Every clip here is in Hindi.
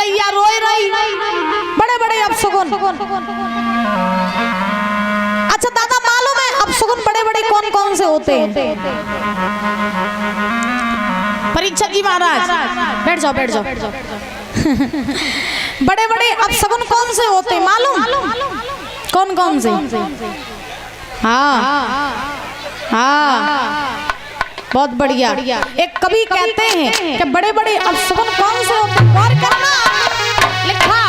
कन्हैया रोए रही, बड़े बड़े अपशगुन। अच्छा दादा मालूम है अपशगुन बड़े बड़े कौन कौन से होते हैं? परीक्षक जी महाराज बैठ जाओ बैठ जाओ। बड़े बड़े अपशगुन कौन से होते हैं मालूम? कौन कौन से? हाँ हाँ बहुत बढ़िया। एक कवि कहते हैं कि बड़े बड़े अपशगुन कौन से होते हैं, गौर करना। लिखा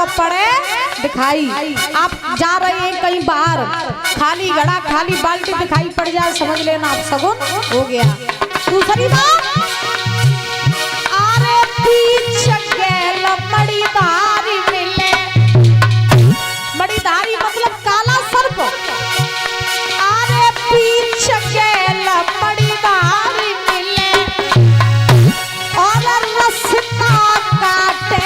पड़े दिखाई। आप जा रहे हैं कहीं बाहर, खाली घड़ा खाली बाल्टी दिखाई पड़ जाए, समझ लेना आप शगुन हो गया। दूसरी बात, अरे पीछे गैल बड़ी धारी मिले, बड़ी धारी मतलब काला सर्प। अरे पीछे गैल बड़ी धारी मिले और रस्ता काटे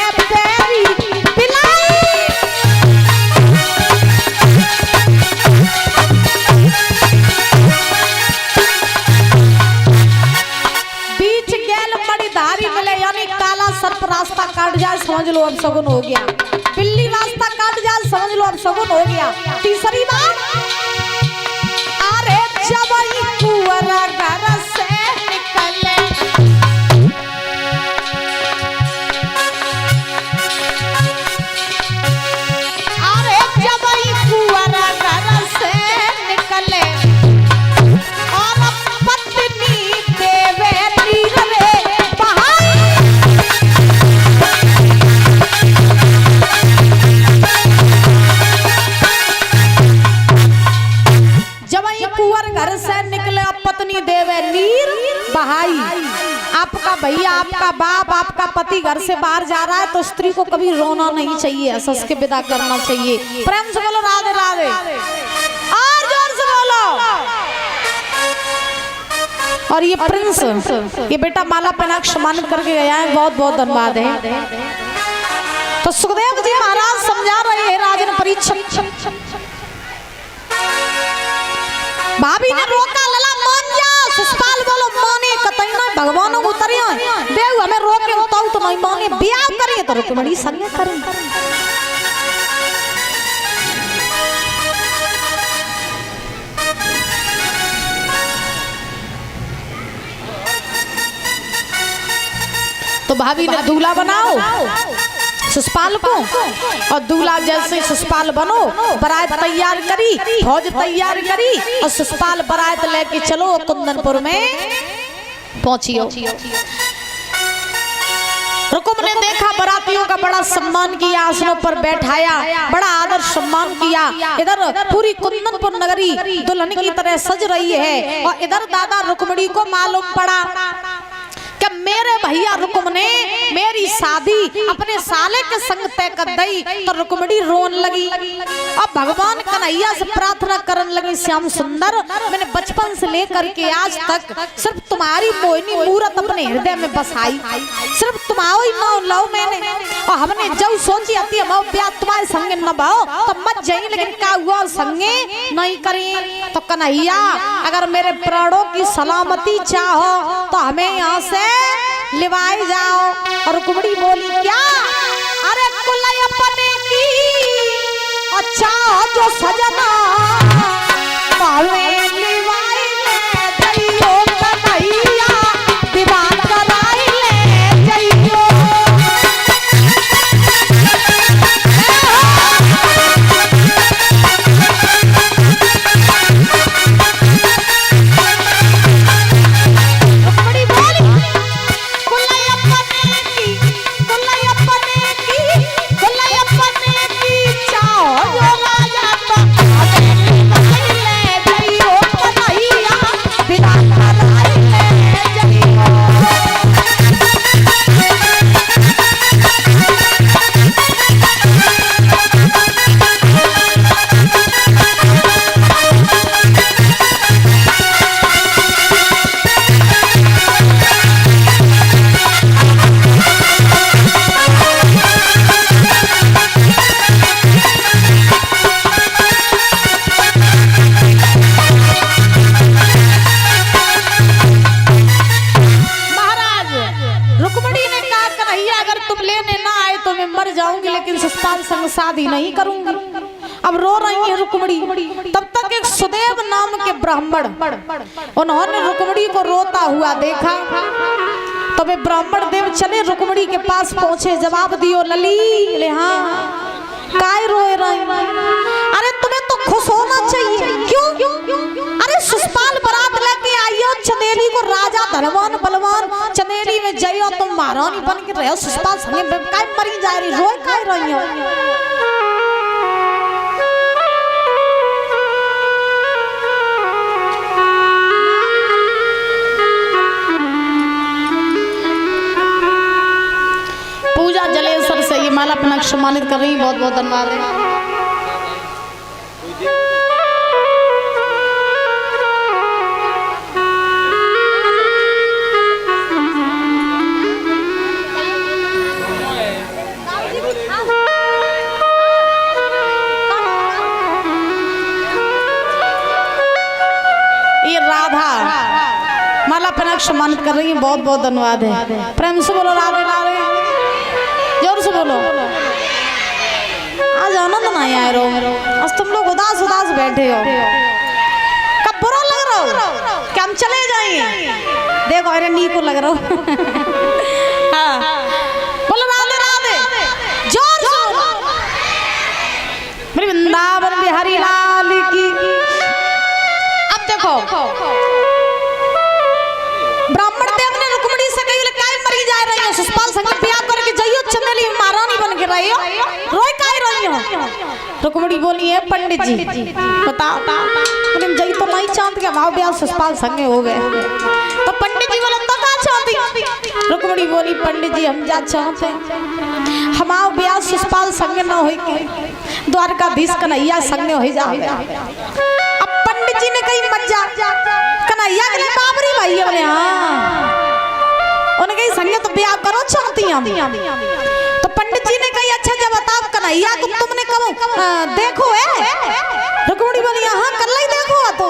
रास्ता काट जाए, समझ लो अब शगुन हो गया। बिल्ली रास्ता काट जाए, समझ लो अब शगुन हो गया। तीसरी बात, अरे जब कुंवर घर से निकले, अरे जब कुंवर घर से निकले और पत्नी देवे नीर रे घर से निकले, पत्नी देवे नीर बहाई। आपका भैया, आपका बाप, आपका पति घर से बाहर जा रहा है तो स्त्री को कभी रोना नहीं चाहिए, हंस के विदा करना चाहिए। प्रेम से बोलो राधे राधे, और जोर से बोलो। और ये प्रिंस, ये बेटा माला पहना सम्मानित करके गया है, बहुत बहुत धन्यवाद है। तो सुखदेव जी महाराज समझा रहे हैं राजन परीक्षक। भाभी ने रोका, लला मान जा, सुष्पाल बोलो माने कतई ना, भगवान उतरियो देव हमें रोक के उताऊ तो नहीं माने, ब्याह करें तो रुकमणी संग करें। तो भाभी ने दूल्हा बनाओ सुष्पाल को, और दूल्हा जैसे सुष्पाल बनो, बारात तैयार करी, फौज तैयार करी, और सुष्पाल बारात लेके चलो कुंदनपुर में पहुंचियो। रुकुम ने देखा बारातियों का बड़ा सम्मान किया, आसनों पर बैठाया, बड़ा आदर सम्मान किया। इधर पूरी कुंदनपुर नगरी दुल्हन की तरह सज रही है, और इधर दादा रुक्मणी को मालूम पड़ा कि मेरे भैया रुकुम ने मेरी शादी अपने साले के संग तय कर दी। तो रुक्मणी रोन लगी, अब भगवान कन्हैया से प्रार्थना करने लगी, श्याम सुंदर मैंने बचपन से लेकर के आज तक सिर्फ तुम्हारी मोहिनी मूरत अपने हृदय में बसाई, सिर्फ तुम्हारी नाम लो मैंने, और हमने जब सोची आती हम ब्याह तुम्हारे संगे न भाओ तो मत जाइए, लेकिन क्या हुआ संगे नहीं करें। तो कन्हैया अगर मेरे प्राणों की सलामती चाहो तो हमें यहाँ से लिवाई जाओ। और रुक्मणी बोली क्या, अरे कुलय अपने की अच्छा जो सजना पावे लिवाई ले जइयो कन्हैया, विवाह कराई ले जइयो। रुक्मणी बोली कुलय कन्हैया अगर तुम लेने ना आए तो मैं मर जाऊंगी, लेकिन शिषपाल संग शादी नहीं करूंगी। अब रो रही है रुक्मिणी। तब तक एक सुदेव नाम के ब्राह्मण, उन्होंने रुक्मिणी को रोता हुआ देखा। तो वे ब्राह्मण देव चले रुक्मिणी के पास पहुंचे, जवाब दियो लली। ले हाँ काय रोए रही? अरे तुम्हें तो खुश होना चाहिए। क्यों? अरे शिषपाल बारात लेके आई हो चंदेली को, राजा धनवान बलवान चंदेली में जइयो, तुम महारानी बन के रहो। शिषपाल संगे काय मरी जा रही, रोए काय रही हो? पूजा जलेश्वर से ये माला अपना सम्मानित कर रही, बहुत बहुत धन्यवाद है। ये राधा माला अपना सम्मानित कर रही है, बहुत बहुत धन्यवाद है। प्रेम से बोलो राधे राधे, जोर से बोलो। आज आनंद नहीं आए रो, आज तुम लोग उदास उदास बैठे हो। कब बुरा लग रहा हो कि हम चले जाएंगे? देखो अरे नी को लग रहा हो। हाँ बोलो राधे राधे, जोर से बोलो। मेरे वृंदावन बिहारी लाल की। अब देखो ब्राह्मण देव ने रुक्मिणी से कही काय मरी जा रही हो? शिषपाल संग ब्याह करके जइयो चंदेली महारानी बन के रही हो, रोई काय रही हो? रुक्मिणी बोली है पंडित जी बताओ, तुम जई तो नहीं चाहती कि भाव ब्याह शिषपाल संगे हो गए? तो पंडित जी बोले तो का चाहती? रुक्मिणी बोली पंडित जी हम जा चाहते हमारा ब्याह शिषपाल संगे न होई के द्वारकाधीश कन्हैया संगे हो जाए। अब पंडित जी ने कही मत जा, कन्हैया के लिए बाबरी भाई है। बोले हाँ, उनके संगे तो ब्याह करो चाहती हम। तो पंडित जी ने कही अच्छा जब बताओ कन्हैया को तुमने कब देखो है? रुक्मिणी बोली हाँ कर ली देखो। तो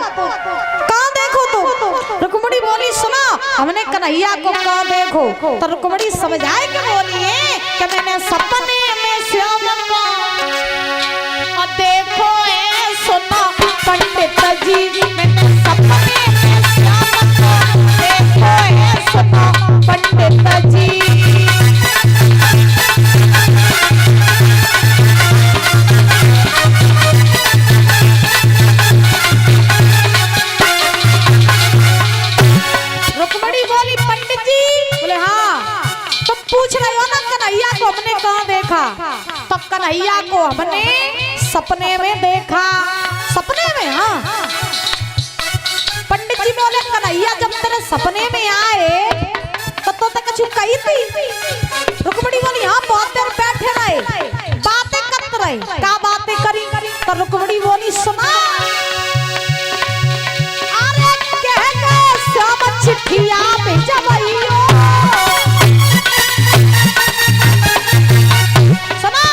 कहाँ देखो? तो रुक्मिणी बोली सुना हमने कन्हैया को कहाँ देखो? तो रुक्मिणी समझ आए कि बोली है कि मैंने सपने में श्याम को देखो है, सुना पंडित जी मैंने सपने में श्याम को देखो है, सुना पंडित जी। रुक्मिणी बोली पंडित जी। बोले हाँ तुम पूछ रहे हो ना कन्हैया को हमने कहाँ देखा? तो कन्हैया को हमने सपने में देखा। सपने में? हाँ। पंडित जी बोले कन्हैया जब तेरे सपने में आए तो कछु कही थी? रुक्मिणी बोली हाँ बहुत देर बैठे रहे, बातें करते रहे। क्या बातें करी? तो रुक्मिणी बोली सुना अरे कह गए श्याम चिट्ठिया भेजवैयो। सुना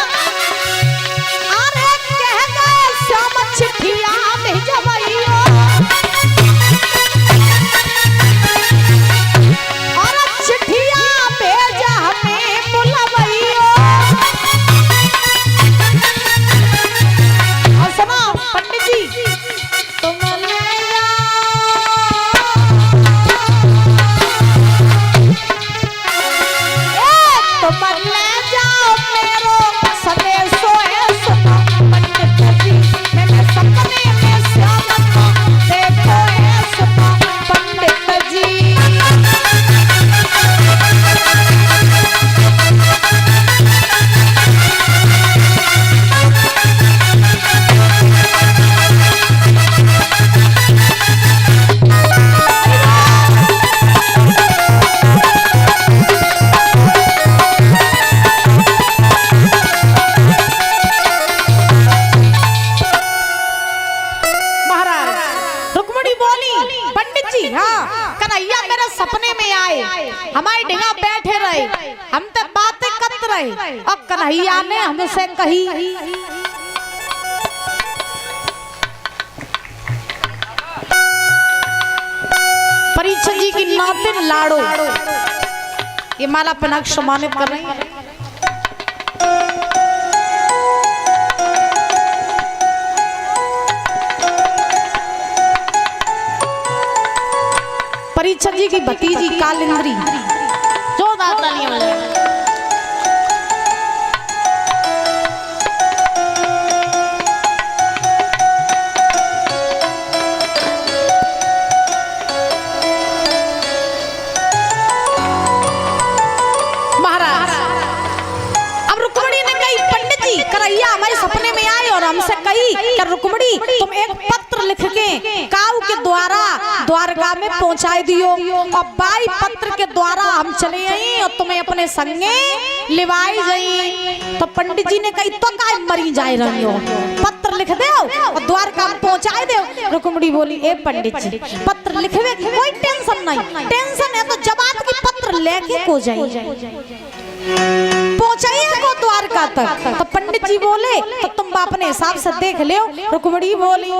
अरे कह गए श्याम चिट्ठिया भेजवैयो। हमारी डिगा बैठे रहे, हम तो बातें करते रहे और कन्हैया ने हमसे कही परीक्षित जी की नातिन लाड़ो ये माला पहना के सम्मानित कर रही है। परीक्षित जी की भतीजी कालिंद्री, जोरदार तालियां बजाएं। महाराज अब रुक्मणी ने कही, पंडित जी करैया हमारे सपने में आए और हमसे कही कि रुक्मणी तुम एक पत्र लिख के काऊ के द्वारा द्वारका में पहुंचाई दियो और बाई पत्र के द्वारा हम चले आई और तुम्हें अपने संगे लिवाई गई। तो पंडित जी ने कही तो काय मरी जाए रही हो, पत्र लिख दे और द्वारका में पहुंचाई दे। रुक्मणी बोली ए पंडित जी पत्र लिखवे की कोई टेंशन नहीं, टेंशन है तो जवाब की पत्र लेके को जाए पहुंचाइए को द्वारका तक। तो पंडित जी बोले तो तुम अपने हिसाब से देख ले। रुक्मणी बोली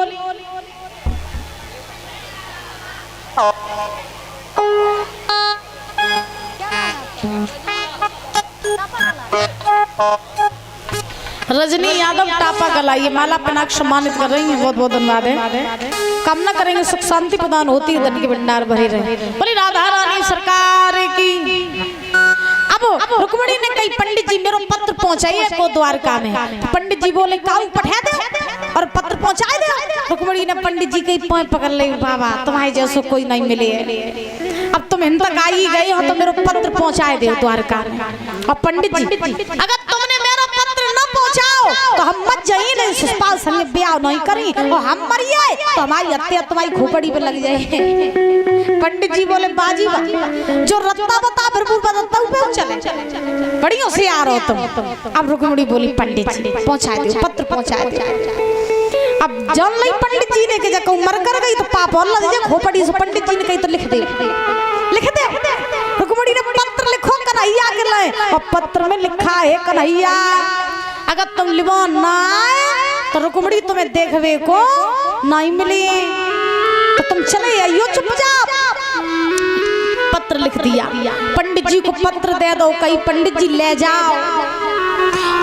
रजनी यादव टापा कलाई माला पहना के सम्मानित कर रही है, बहुत बहुत धन्यवाद है। कामना करेंगे सुख शांति प्रदान होती है, धन के भंडार भरे रहे। बोली राधा रानी सरकार की। अब रुक्मणी ने कही पंडित जी मेरा पत्र पहुंचाइए को द्वारका में। तो पंडित जी बोले काऊ पठा दे और पत्र पहुंचा दे। रुक्मणी ने पंडित जी के पांव पकड़ ले, बाबा तुम्हारे जैसो कोई नहीं मिले, अब तुम इन तक आई गई हो तो मेरा पत्र पहुंचाए दे द्वारका में। और पंडित जी अगर तुमने मेरा पत्र न पहुंचाओ तो हम मत जाइए, नहीं सुष्पाल संग ब्याह नहीं करी और हम मरिए तो हमारी हत्या तुम्हारी खोपड़ी पे लग जाए। पंडित जी बोले बाजी जो रत्ता बता भरपूर बदलता ऊपर चले, बड़ी होशियार हो तुम। अब रुक्मणी बोली पंडित जी पहुंचा दो, पत्र पहुंचा दो। अब जल नहीं पंडित जी ने जब मर कर गई तो पाप और लग जाए खोपड़ी से। पंडित जी ने कही तो लिख दे, लिख दे। रुक्मणी ने पत्र लिखो कन्हैया के लिए और पत्र में लिखा है कन्हैया अगर तुम लिवा ना तो रुक्मणी तुम्हें देखवे को नहीं मिली तो तुम चले आइयो चुपचाप। पत्र लिख दिया, पंडित जी को पत्र दे दो, कहीं पंडित जी ले जाओ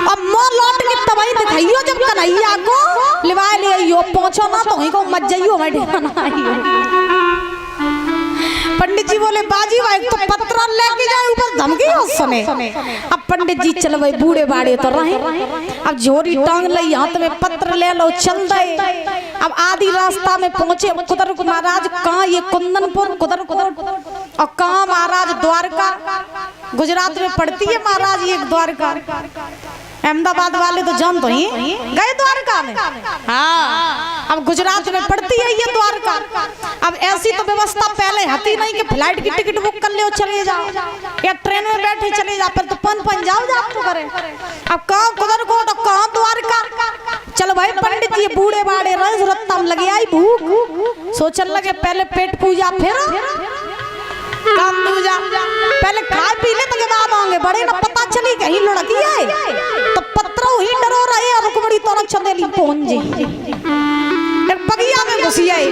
अब मोर लौट के तबाही दिखाइयो जब कन्हैया को लिवा ले आइयो, पहुंचो ना तो वहीं को मत जाइयो, मैं ढेर आइयो। पंडित जी बोले बाजी भाई तो पत्र लेके जाए ऊपर धमकी हो सुने। अब पंडित जी चल भाई बूढ़े बाड़े तो रहे, अब झोरी टांग ली हाथ में पत्र ले लो चल दे। अब आधी रास्ता में पहुंचे कुदर महाराज कहाँ ये कुंदनपुर कुदर और कहाँ महाराज द्वारका, गुजरात में पड़ती है महाराज ये द्वारका। अहमदाबाद वाले तो जान तो ही गए द्वारका में, हाँ अब गुजरात में पड़ती है ये द्वारका। अब ऐसी तो व्यवस्था पहले हती नहीं कि फ्लाइट की टिकट बुक कर ले चले जाओ या ट्रेन में बैठे चले जाओ, फिर तो पन जाओ जा तो करे। अब कहाँ कुदर को तो कहाँ द्वारका। चलो भाई पंडित जी बूढ़े बाड़े रंग रत्ता में लगे आई भूख, सोचने लगे पहले पेट पूजा फिर काम दूजा, पहले खाए पी ले तो बाद आएंगे। बड़े ना पता चली कहीं लड़की है तो पत्रों ही डरो रहे और रुक्मणी तो चंदेली पहुंच जी एक बगिया में घुसी आई।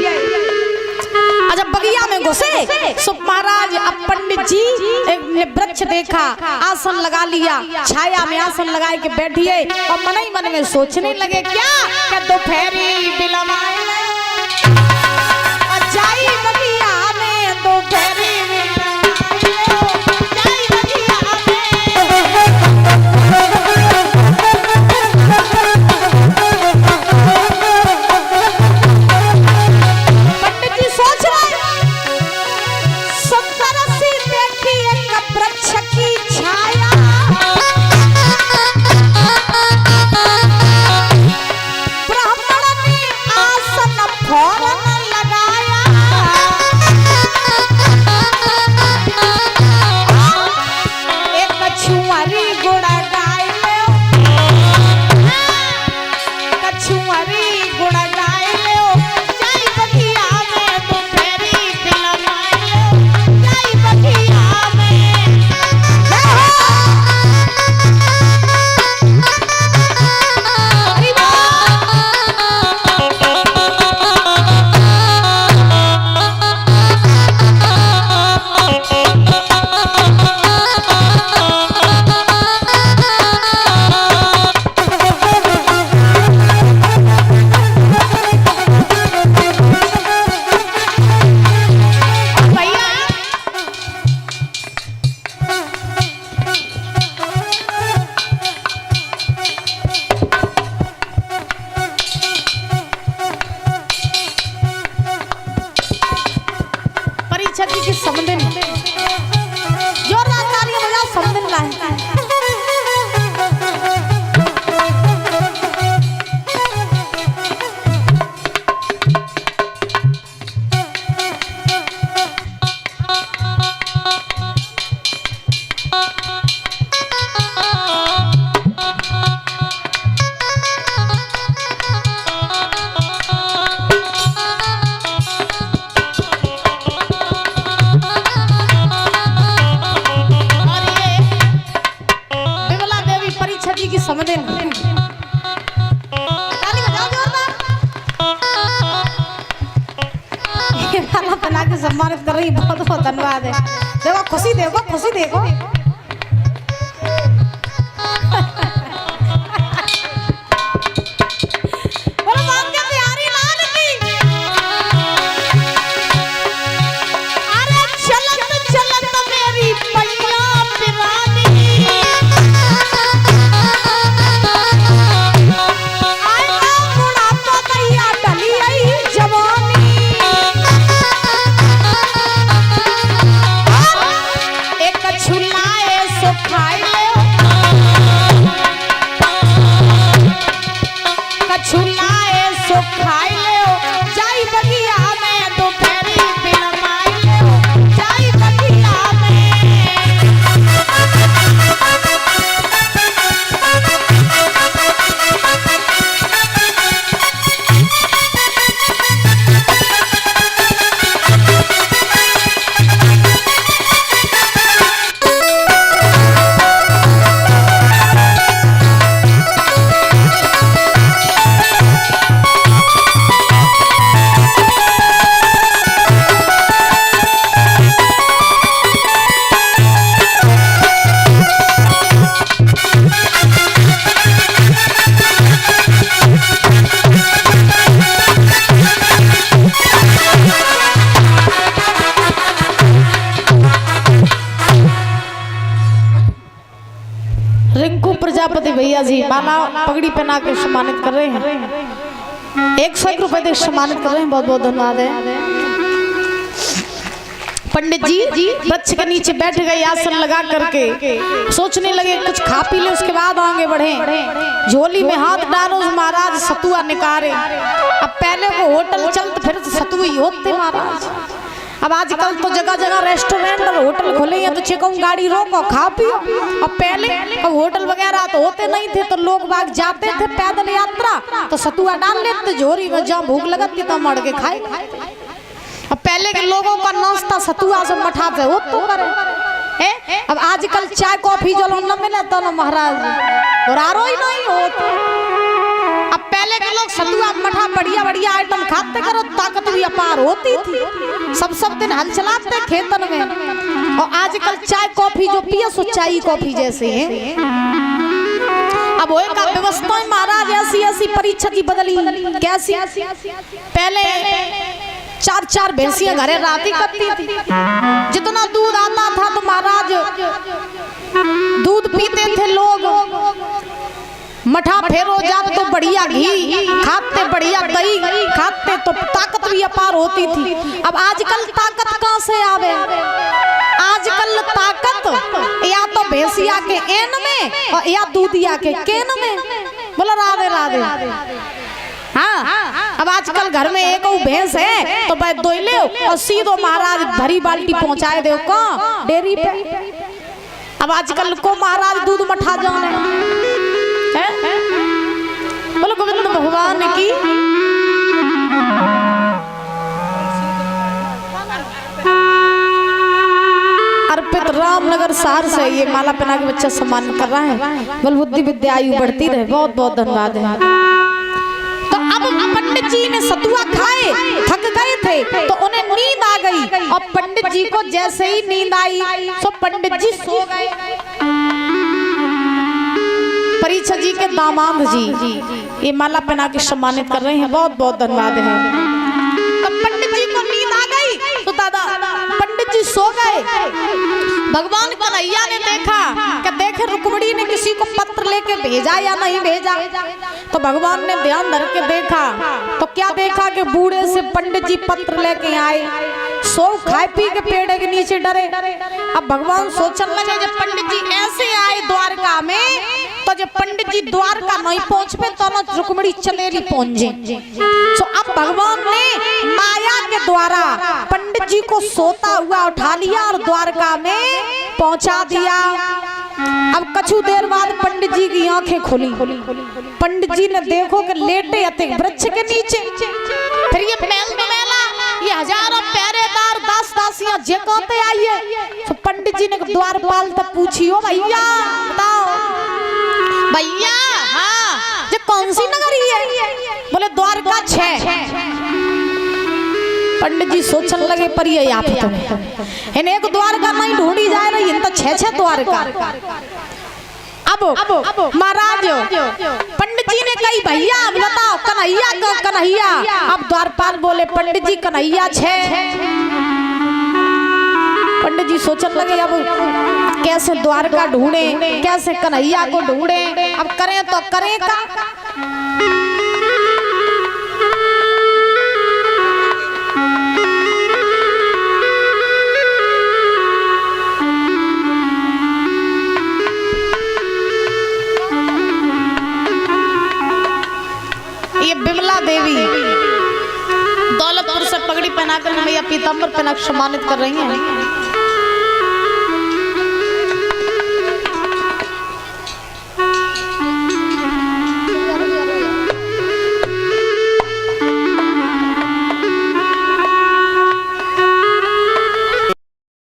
जब बगिया में घुसे सो महाराज अब पंडित जी ने वृक्ष देखा, आसन लगा लिया, छाया में आसन लगाए के बैठिए और मन ही मन में सोचने लगे क्या दोपहरी बिलमाए जाई बगिया में दोपहरी आसन की समझे नहीं। ताली बजाओ जोरदार। ये वाला बना के सम्मानित कर रही, बहुत बहुत धन्यवाद है। देखो खुशी देखो, खुशी देखो। रिंकू प्रजापति भैया जी माला पगड़ी पहना के सम्मानित कर रहे हैं। 101 रुपए दे सम्मानित कर रहे हैं, बहुत बहुत धन्यवाद है। पंडित जी वृक्ष के नीचे बैठ गए आसन लगा करके, सोचने लगे कुछ खा पी ले उसके बाद आगे बढ़े। झोली में हाथ डालो महाराज सतुआ निकारे। अब पहले वो होटल चलते फिर सतुआ ही होते महाराज। अब आजकल तो जगह जगह रेस्टोरेंट और होटल खुले हैं, तो चिकन गाड़ी रोको खा पियो। अब पहले अब होटल वगैरह तो होते नहीं थे, तो लोग बाग जाते थे पैदल यात्रा, तो सतुआ डाल लेते झोरी में, जहाँ भूख लगती तो मड़ के खाए। अब पहले के लोगों का नाश्ता सतुआ से मठा से हो तो करे। अब आजकल चाय कॉफी जो न मिले तो न महाराज बुरारो ही नहीं होते। अब पहले के लोग सतुआ मठा बढ़िया बढ़िया आइटम खाते करो, ताकत भी अपार होती थी। सब दिन हल चलाते खेतन में। और आजकल चाय कॉफी जो पिए सो चाय कॉफी जैसे है। अब वो का व्यवस्था महाराज ऐसी ऐसी परीक्षा की बदली कैसी। पहले 4 भैंसियां घरे राती करती थी, जितना दूध आता था तो महाराज दूध पीते थे लोग। मठा फेरो जात तो बढ़िया घी खाते, बढ़िया दही खाते, तो ताकत भी अपार होती थी। अब आजकल ताकत कहाँ से आवे? आजकल ताकत या तो भैंसिया के एन में और या दूधिया के केन में। बोला राधे राधे। हाँ, अब आजकल घर में एक भैंस है तो भाई दो ले और सीधो महाराज भरी बाल्टी पहुंचाए दो को डेयरी पे। अब आजकल को महाराज दूध मठा जाने। बोलो गोविंद भगवान की। अर्पित रामनगर शहर से ये माला पहना के बच्चा सम्मान कर रहा है। बल बुद्धि विद्या आयु बढ़ती रहे, बहुत बहुत धन्यवाद है। तो अब पंडित जी ने सतुआ खाए, थक गए थे, तो उन्हें नींद आ गई। और पंडित जी को जैसे ही नींद आई तो पंडित जी सो गए। परीक्षा जी के दामाद जी ये माला पहना के सम्मानित कर रहे हैं, बहुत बहुत धन्यवाद है। तो पंडित जी को नींद आ गई तो दादा पंडित जी सो गए। भगवान कन्हैया ने देखा कि देखे रुक्मिणी ने किसी को पत्र लेके भेजा या नहीं भेजा। तो भगवान ने ध्यान धर के देखा तो क्या देखा कि बूढ़े से पंडित जी पत्र लेके आए। सो खाए पी के पेड़ के नीचे डरे। अब भगवान सोचने लगे जब पंडित जी ऐसे आए द्वारका में, तो जब पंडित जी द्वारका नहीं पहुंच पे तो न रुक्मिणी चलेरी पहुंचे। तो अब भगवान ने माया के द्वारा पंडित जी को सोता हुआ उठा लिया और द्वारका में पहुंचा दिया। अब कुछ देर बाद पंडित जी की आंखें खुली। पंडित जी ने देखो कि लेटे अति वृक्ष के नीचे। फिर ये मेला ये हजारों पहरेदार दास दासियां जगाते आई है। तो पंडित जी ने द्वारपाल तक पूछी, ओ भैया बताओ भैया हाँ ये कौन सी नगरी है? बोले द्वारका 6। पंडित जी सोचने लगे पर ये आप इन्हें एक द्वारका नहीं ढूंढी जा रही, इन तो 6 द्वारका। अब महाराज पंडित जी ने कही भैया अब बताओ कन्हैया को कन्हैया। अब द्वारपाल बोले पंडित जी कन्हैया 6। पंडित जी सोचने लगे अब कैसे द्वारका ढूंढे, कैसे कन्हैया को ढूंढे, अब करें तो करें का। ये बिमला देवी दौलतपुर से पगड़ी पहनाकर मैया पीताम्बर पहना सम्मानित कर रही हैं।